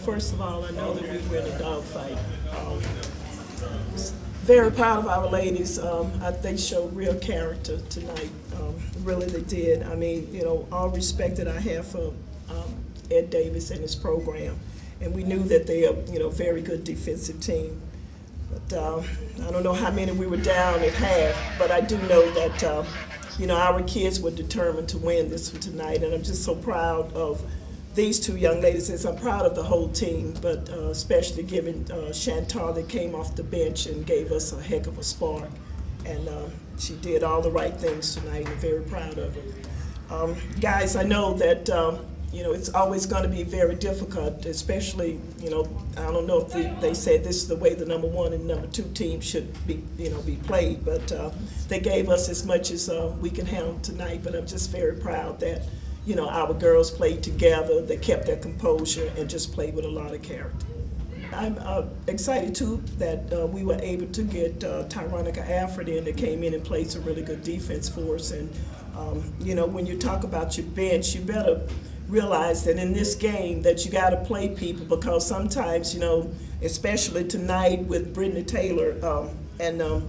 First of all, I know that we were in a dogfight. Very proud of our ladies. They showed real character tonight. Really, they did. I mean, you know, all respect that I have for Ed Davis and his program, and we knew that they are, you know, very good defensive team. But I don't know how many we were down at half, but I do know that you know, our kids were determined to win this one tonight, and I'm just so proud of these two young ladies. I'm proud of the whole team, but especially given Chantal that came off the bench and gave us a heck of a spark. And she did all the right things tonight, and I'm very proud of her. Guys, I know that you know, it's always going to be very difficult, especially, you know, I don't know if they said this is the way the #1 and #2 team should be, you know, be played, but they gave us as much as we can handle tonight. But I'm just very proud that, you know, our girls played together, they kept their composure, and just played with a lot of character. I'm excited too that we were able to get Tyronica Alfred in, that came in and played some really good defense for us. And you know, when you talk about your bench, you better realize that in this game that you got to play people, because sometimes, you know, especially tonight with Brittany Taylor, and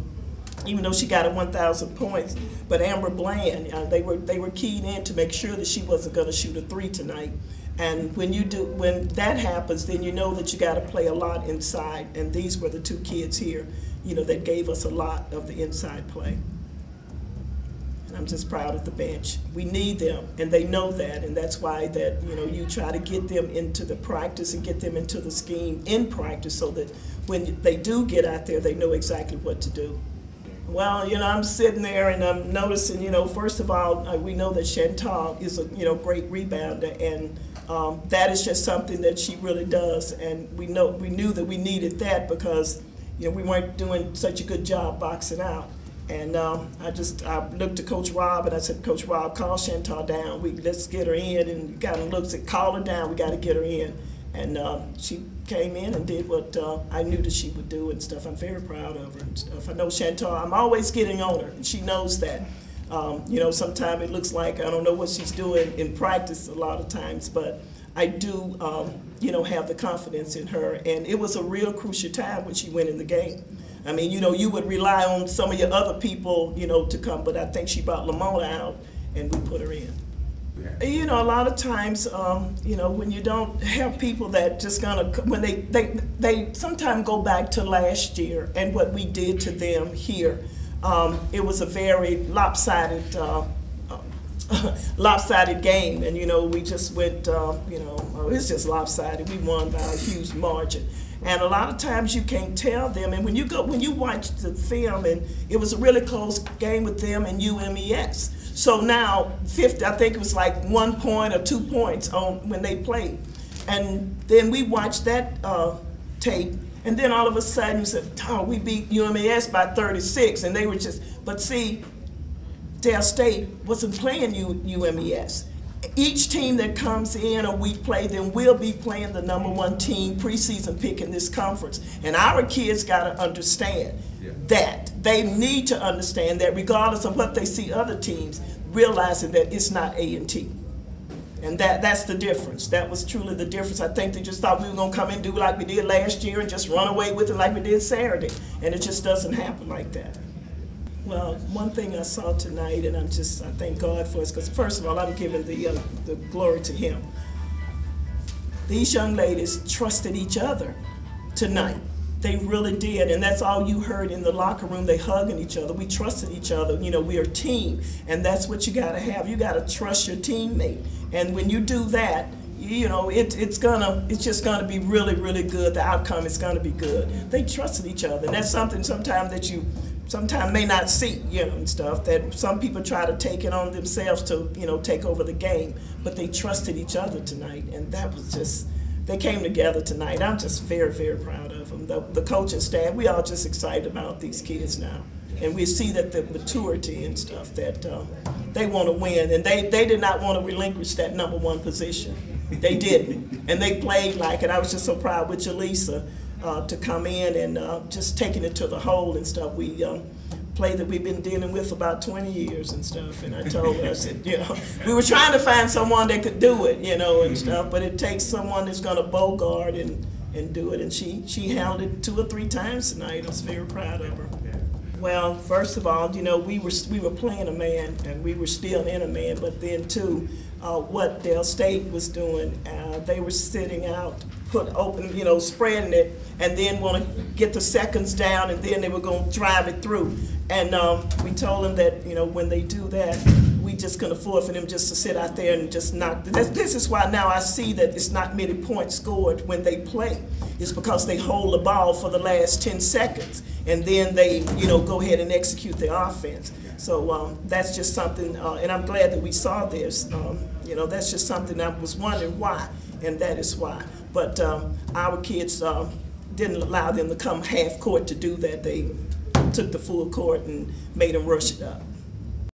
even though she got a 1,000 points, but Amber Bland, they were keyed in to make sure that she wasn't going to shoot a 3 tonight. And when that happens, then you know that you got to play a lot inside. And these were the two kids here, you know, that gave us a lot of the inside play. And I'm just proud of the bench. We need them, and they know that, and that's why that, you know, you try to get them into the practice and get them into the scheme in practice, so that when they do get out there, they know exactly what to do. Well, you know, I'm sitting there and I'm noticing, you know, first of all, we know that Chantal is a, you know, great rebounder, and that is just something that she really does. And we knew that we needed that because, you know, we weren't doing such a good job boxing out. And I looked to Coach Rob and I said, Coach Rob, call Chantal down. Let's get her in. And he kind of looked, said, call her down. We got to get her in. And she came in and did what I knew that she would do and stuff. I'm very proud of her and stuff. I know Chantal, I'm always getting on her, and she knows that. You know, sometimes it looks like I don't know what she's doing in practice a lot of times, but I do, you know, have the confidence in her. And it was a real crucial time when she went in the game. I mean, you know, you would rely on some of your other people, you know, to come, but I think she brought Lamona out and we put her in. Yeah. You know, a lot of times, you know, when you don't have people that just gonna, when they sometimes go back to last year and what we did to them here, it was a very lopsided, lopsided game, and you know, we just went, you know, it's just lopsided. We won by a huge margin. And a lot of times you can't tell them, and when you watch the film, and it was a really close game with them and MEAC. So now, I think it was like 1 point or 2 points on when they played. And then we watched that tape, and then all of a sudden we said, oh, we beat MEAC by 36, and they were just, but see, Delaware State wasn't playing MEAC. Each team that comes in or we play them will be playing the #1 team preseason pick in this conference. And our kids got to understand that. They need to understand that regardless of what they see other teams, realizing that it's not A&T. And that's the difference. That was truly the difference. I think they just thought we were going to come and do like we did last year and just run away with it like we did Saturday. And it just doesn't happen like that. Well, one thing I saw tonight, and I thank God for it, because first of all, I'm giving the glory to Him. These young ladies trusted each other tonight. They really did, and that's all you heard in the locker room. They hugging each other. We trusted each other. You know, we are a team, and that's what you got to have. You got to trust your teammate, and when you do that, you know, it's just gonna be really, really good. The outcome is gonna be good. They trusted each other, and that's something sometimes that you may not see, you know, and stuff, that some people try to take it on themselves to, you know, take over the game, but they trusted each other tonight, and that was just, they came together tonight. I'm just very, very proud of them. The coaching staff, we all just excited about these kids now, and we see that the maturity and stuff, that they want to win, and they did not want to relinquish that #1 position. They didn't, and they played like it. I was just so proud with Jaleesa to come in and just taking it to the hole and stuff. We play that we've been dealing with for about 20 years and stuff. And I told her, I said, you know, we were trying to find someone that could do it, you know, and stuff, but it takes someone that's going to bogart and do it. And she handled it 2 or 3 times tonight. I was very proud of her. Well, first of all, you know, we were playing a man, and we were still in a man, but then too, what Delaware State was doing, they were sitting out, you know, spreading it, and then want to get the seconds down, and then they were going to drive it through. And we told them that, you know, when they do that, we just couldn't afford for them just to sit out there and just not. This is why now I see that it's not many points scored when they play. It's because they hold the ball for the last 10 seconds, and then they, you know, go ahead and execute their offense. So that's just something, and I'm glad that we saw this. You know, that's just something I was wondering why, and that is why. But our kids didn't allow them to come half court to do that. They took the full court and made them rush it up.